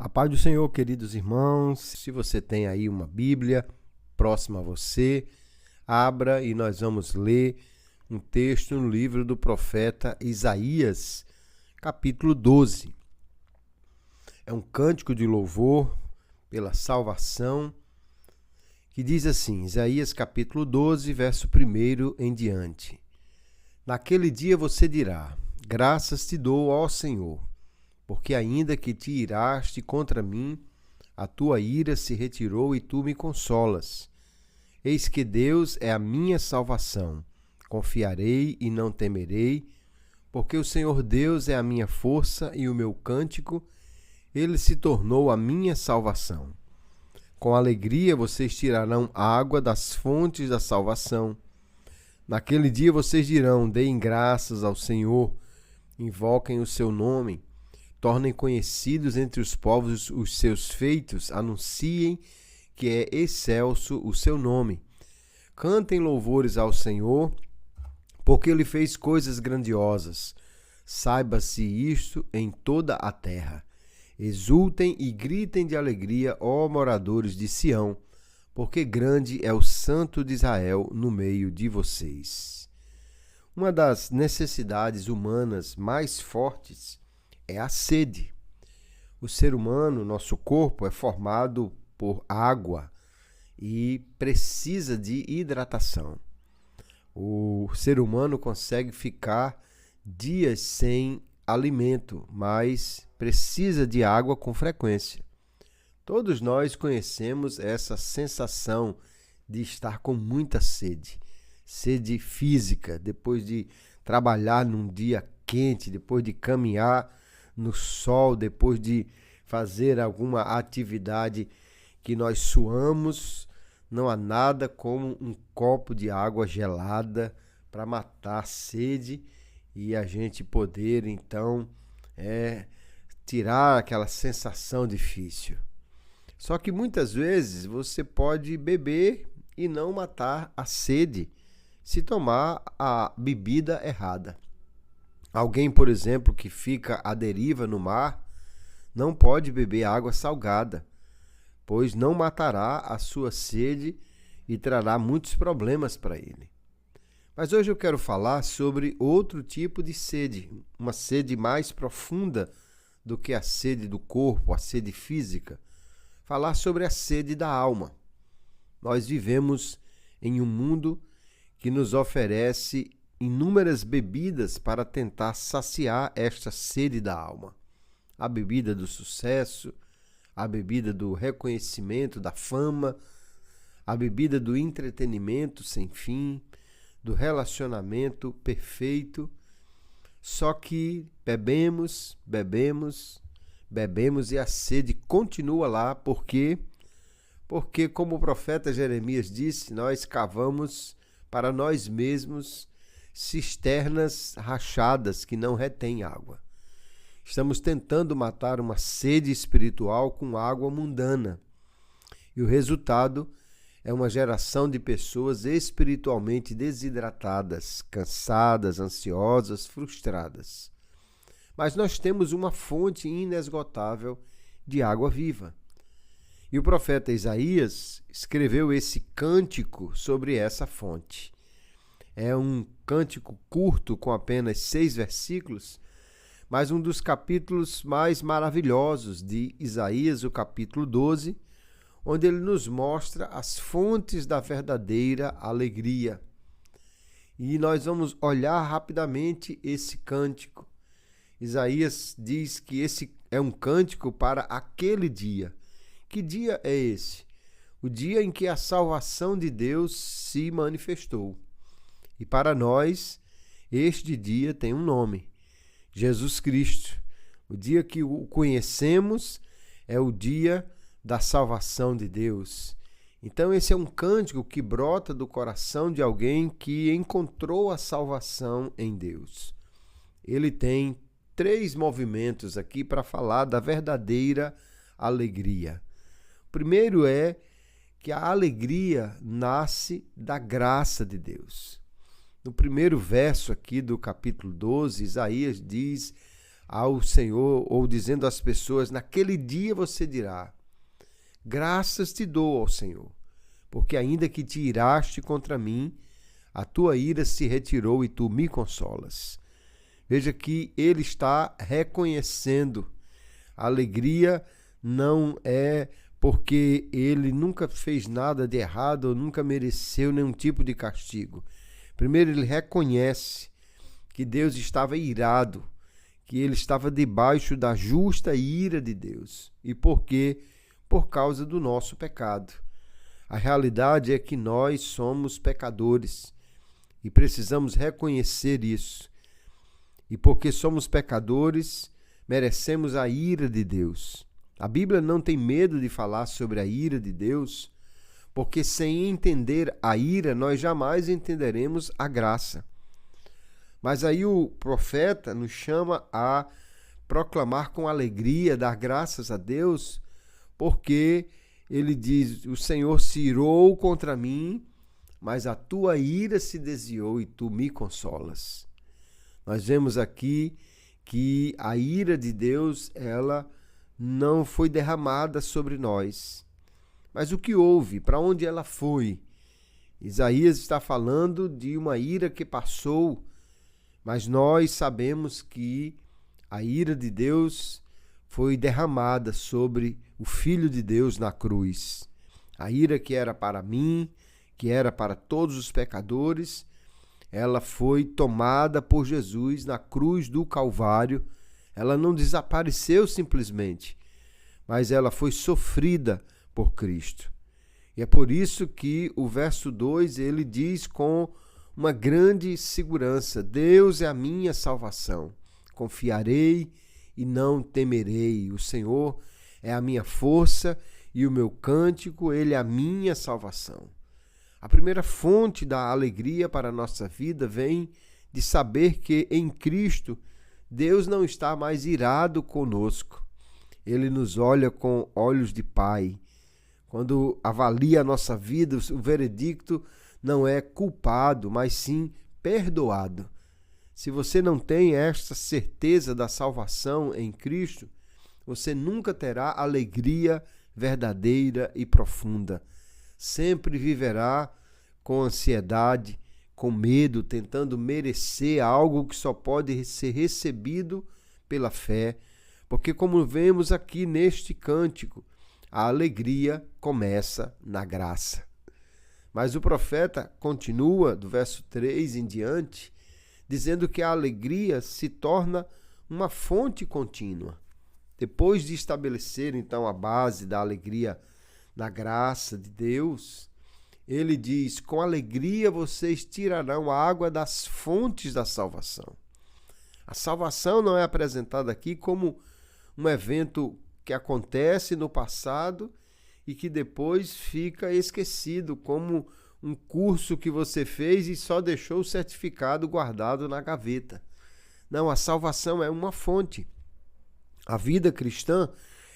A paz do Senhor, queridos irmãos. Se você tem aí uma Bíblia próxima a você, abra e nós vamos ler um texto no livro do profeta Isaías, capítulo 12. É um cântico de louvor pela salvação, que diz assim, Isaías capítulo 12, verso 1 em diante. Naquele dia você dirá, graças te dou, ó Senhor, porque ainda que te iraste contra mim, a tua ira se retirou e tu me consolas. Eis que Deus é a minha salvação. Confiarei e não temerei, porque o Senhor Deus é a minha força e o meu cântico, ele se tornou a minha salvação. Com alegria vocês tirarão água das fontes da salvação. Naquele dia vocês dirão, deem graças ao Senhor, invoquem o seu nome, tornem conhecidos entre os povos os seus feitos, anunciem que é excelso o seu nome. Cantem louvores ao Senhor, porque ele fez coisas grandiosas. Saiba-se isto em toda a terra. Exultem e gritem de alegria, ó moradores de Sião, porque grande é o Santo de Israel no meio de vocês. Uma das necessidades humanas mais fortes é a sede. O ser humano, nosso corpo, é formado por água e precisa de hidratação. O ser humano consegue ficar dias sem alimento, mas precisa de água com frequência. Todos nós conhecemos essa sensação de estar com muita sede. Sede física, depois de trabalhar num dia quente, depois de caminhar no sol, depois de fazer alguma atividade que nós suamos, não há nada como um copo de água gelada para matar a sede e a gente poder, então, tirar aquela sensação difícil. Só que muitas vezes você pode beber e não matar a sede se tomar a bebida errada. Alguém, por exemplo, que fica à deriva no mar, não pode beber água salgada, pois não matará a sua sede e trará muitos problemas para ele. Mas hoje eu quero falar sobre outro tipo de sede, uma sede mais profunda do que a sede do corpo, a sede física. Falar sobre a sede da alma. Nós vivemos em um mundo que nos oferece inúmeras bebidas para tentar saciar esta sede da alma. A bebida do sucesso, a bebida do reconhecimento, da fama, a bebida do entretenimento sem fim, do relacionamento perfeito. Só que bebemos e a sede continua lá. Por quê? Porque, como o profeta Jeremias disse, nós cavamos para nós mesmos cisternas rachadas que não retêm água. Estamos tentando matar uma sede espiritual com água mundana. E o resultado é uma geração de pessoas espiritualmente desidratadas, cansadas, ansiosas, frustradas. Mas nós temos uma fonte inesgotável de água viva. E o profeta Isaías escreveu esse cântico sobre essa fonte. É um cântico curto, com apenas 6 versículos, mas um dos capítulos mais maravilhosos de Isaías, o capítulo 12, onde ele nos mostra as fontes da verdadeira alegria. E nós vamos olhar rapidamente esse cântico. Isaías diz que esse é um cântico para aquele dia. Que dia é esse? O dia em que a salvação de Deus se manifestou. E para nós, este dia tem um nome, Jesus Cristo. O dia que o conhecemos é o dia da salvação de Deus. Então esse é um cântico que brota do coração de alguém que encontrou a salvação em Deus. Ele tem 3 movimentos aqui para falar da verdadeira alegria. O primeiro é que a alegria nasce da graça de Deus. No primeiro verso aqui do capítulo 12, Isaías diz: ao Senhor, ou dizendo às pessoas: naquele dia você dirá: graças te dou ao Senhor, porque ainda que te iraste contra mim, a tua ira se retirou e tu me consolas. Veja que ele está reconhecendo. A alegria não é porque ele nunca fez nada de errado ou nunca mereceu nenhum tipo de castigo. Primeiro, ele reconhece que Deus estava irado, que ele estava debaixo da justa ira de Deus. E por quê? Por causa do nosso pecado. A realidade é que nós somos pecadores e precisamos reconhecer isso. E porque somos pecadores, merecemos a ira de Deus. A Bíblia não tem medo de falar sobre a ira de Deus, porque sem entender a ira, nós jamais entenderemos a graça. Mas aí o profeta nos chama a proclamar com alegria, dar graças a Deus, porque ele diz: o Senhor se irou contra mim, mas a tua ira se desviou e tu me consolas. Nós vemos aqui que a ira de Deus, ela não foi derramada sobre nós. Mas o que houve? Para onde ela foi? Isaías está falando de uma ira que passou, mas nós sabemos que a ira de Deus foi derramada sobre o Filho de Deus na cruz. A ira que era para mim, que era para todos os pecadores, ela foi tomada por Jesus na cruz do Calvário. Ela não desapareceu simplesmente, mas ela foi sofrida por Cristo. E é por isso que o verso 2, ele diz com uma grande segurança: Deus é a minha salvação. Confiarei e não temerei. O Senhor é a minha força e o meu cântico, ele é a minha salvação. A primeira fonte da alegria para a nossa vida vem de saber que em Cristo Deus não está mais irado conosco. Ele nos olha com olhos de Pai. Quando avalia a nossa vida, o veredicto não é culpado, mas sim perdoado. Se você não tem esta certeza da salvação em Cristo, você nunca terá alegria verdadeira e profunda. Sempre viverá com ansiedade, com medo, tentando merecer algo que só pode ser recebido pela fé, porque, como vemos aqui neste cântico, a alegria começa na graça. Mas o profeta continua, do verso 3 em diante, dizendo que a alegria se torna uma fonte contínua. Depois de estabelecer, então, a base da alegria na graça de Deus, ele diz: com alegria vocês tirarão a água das fontes da salvação. A salvação não é apresentada aqui como um evento que acontece no passado e que depois fica esquecido, como um curso que você fez e só deixou o certificado guardado na gaveta. Não, a salvação é uma fonte. A vida cristã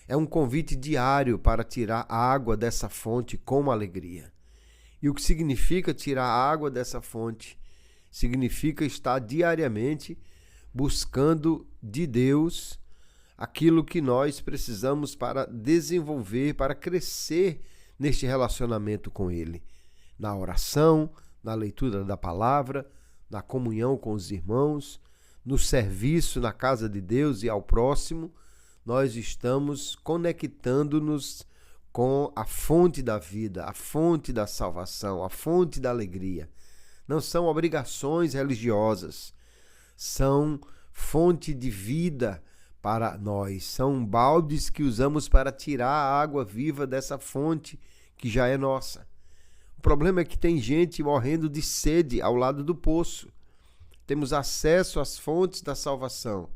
é um convite diário para tirar a água dessa fonte com alegria. E o que significa tirar a água dessa fonte? Significa estar diariamente buscando de Deus aquilo que nós precisamos para desenvolver, para crescer neste relacionamento com Ele. Na oração, na leitura da palavra, na comunhão com os irmãos, no serviço na casa de Deus e ao próximo, nós estamos conectando-nos com a fonte da vida, a fonte da salvação, a fonte da alegria. Não são obrigações religiosas, são fonte de vida para nós, são baldes que usamos para tirar a água viva dessa fonte que já é nossa. O problema é que tem gente morrendo de sede ao lado do poço. Temos acesso às fontes da salvação,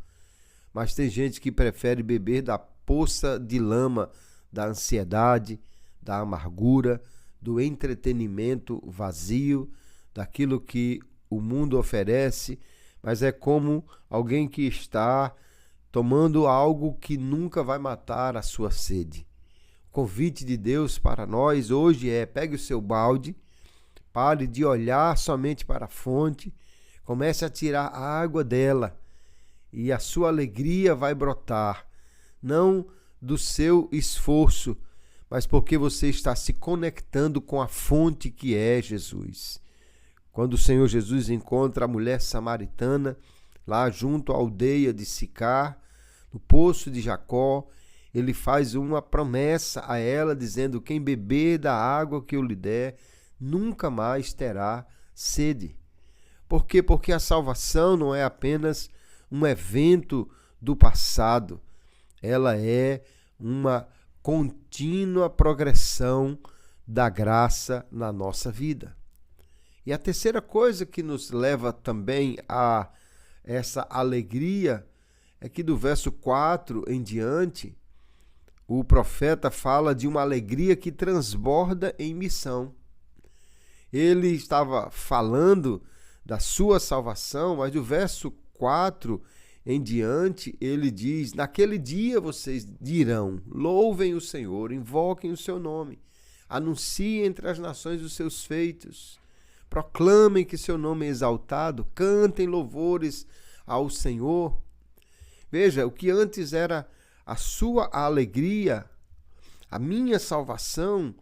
mas tem gente que prefere beber da poça de lama da ansiedade, da amargura, do entretenimento vazio, daquilo que o mundo oferece, mas é como alguém que está tomando algo que nunca vai matar a sua sede. O convite de Deus para nós hoje é: pegue o seu balde, pare de olhar somente para a fonte, comece a tirar a água dela e a sua alegria vai brotar, não do seu esforço, mas porque você está se conectando com a fonte que é Jesus. Quando o Senhor Jesus encontra a mulher samaritana, lá junto à aldeia de Sicar, no poço de Jacó, ele faz uma promessa a ela, dizendo: quem beber da água que eu lhe der, nunca mais terá sede. Por quê? Porque a salvação não é apenas um evento do passado, ela é uma contínua progressão da graça na nossa vida. E a terceira coisa que nos leva também a essa alegria é que do verso 4 em diante, o profeta fala de uma alegria que transborda em missão. Ele estava falando da sua salvação, mas do verso 4 em diante, ele diz: naquele dia vocês dirão, louvem o Senhor, invoquem o seu nome, anunciem entre as nações os seus feitos, proclamem que seu nome é exaltado, cantem louvores ao Senhor. Veja, o que antes era a sua alegria, a minha salvação,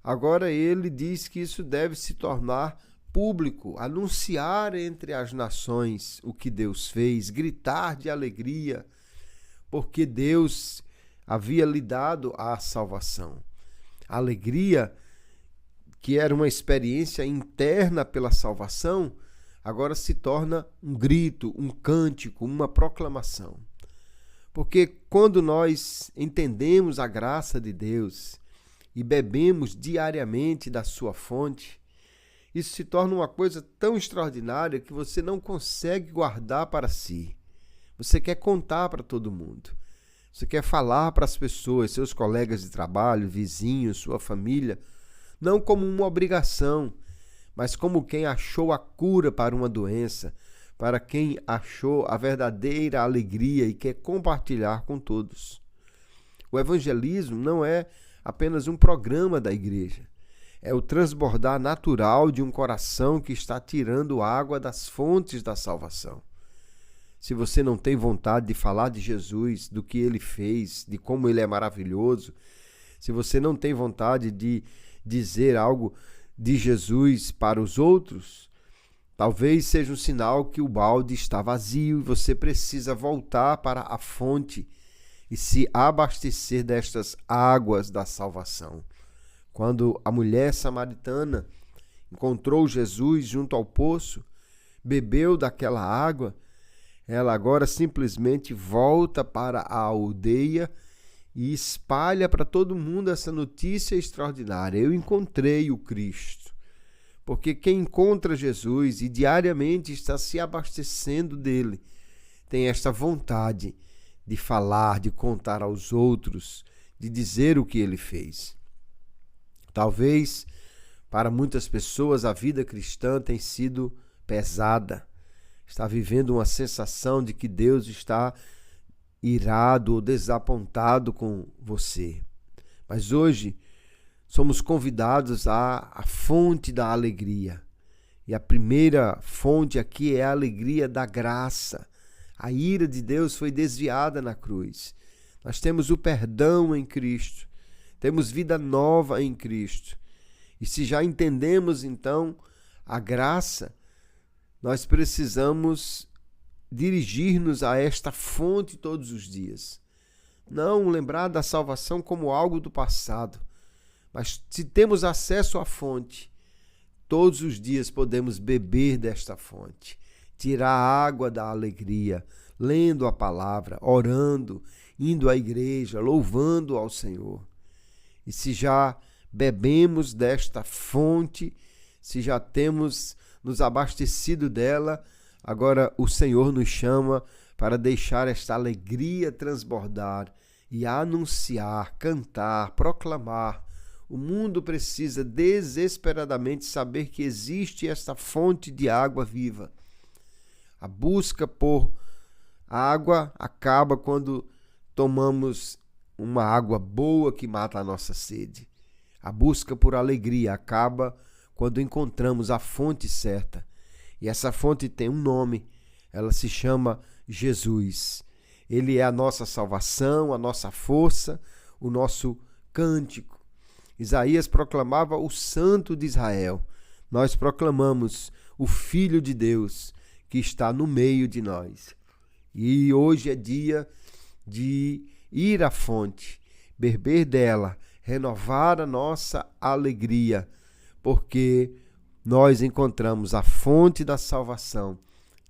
agora ele diz que isso deve se tornar público, anunciar entre as nações o que Deus fez, gritar de alegria, porque Deus havia lhe dado a salvação. A alegria, que era uma experiência interna pela salvação, agora se torna um grito, um cântico, uma proclamação. Porque quando nós entendemos a graça de Deus e bebemos diariamente da sua fonte, isso se torna uma coisa tão extraordinária que você não consegue guardar para si. Você quer contar para todo mundo. Você quer falar para as pessoas, seus colegas de trabalho, vizinhos, sua família, não como uma obrigação, mas como quem achou a cura para uma doença, para quem achou a verdadeira alegria e quer compartilhar com todos. O evangelismo não é apenas um programa da igreja. É o transbordar natural de um coração que está tirando água das fontes da salvação. Se você não tem vontade de falar de Jesus, do que ele fez, de como ele é maravilhoso, se você não tem vontade de dizer algo de Jesus para os outros, talvez seja um sinal que o balde está vazio e você precisa voltar para a fonte e se abastecer destas águas da salvação. Quando a mulher samaritana encontrou Jesus junto ao poço, bebeu daquela água, ela agora simplesmente volta para a aldeia e espalha para todo mundo essa notícia extraordinária. Eu encontrei o Cristo. Porque quem encontra Jesus e diariamente está se abastecendo dele, tem esta vontade de falar, de contar aos outros, de dizer o que ele fez. Talvez, para muitas pessoas, a vida cristã tem sido pesada. Está vivendo uma sensação de que Deus está irado ou desapontado com você. Mas hoje somos convidados à fonte da alegria. E a primeira fonte aqui é a alegria da graça. A ira de Deus foi desviada na cruz. Nós temos o perdão em Cristo. Temos vida nova em Cristo. E se já entendemos, então, a graça, nós precisamos dirigir-nos a esta fonte todos os dias. Não lembrar da salvação como algo do passado, mas se temos acesso à fonte, todos os dias podemos beber desta fonte, tirar a água da alegria, lendo a palavra, orando, indo à igreja, louvando ao Senhor. E se já bebemos desta fonte, se já temos nos abastecido dela, agora o Senhor nos chama para deixar esta alegria transbordar e anunciar, cantar, proclamar. O mundo precisa desesperadamente saber que existe esta fonte de água viva. A busca por água acaba quando tomamos uma água boa que mata a nossa sede. A busca por alegria acaba quando encontramos a fonte certa. E essa fonte tem um nome. ela se chama Jesus. Ele é a nossa salvação, a nossa força, o nosso cântico. Isaías proclamava o Santo de Israel. Nós proclamamos o Filho de Deus que está no meio de nós. E hoje é dia de ir à fonte, beber dela, renovar a nossa alegria, porque nós encontramos a fonte da salvação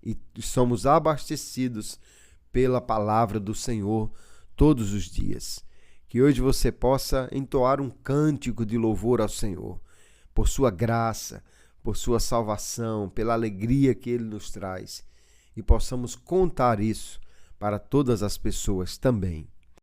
e somos abastecidos pela palavra do Senhor todos os dias. Que hoje você possa entoar um cântico de louvor ao Senhor, por sua graça, por sua salvação, pela alegria que Ele nos traz, e possamos contar isso para todas as pessoas também.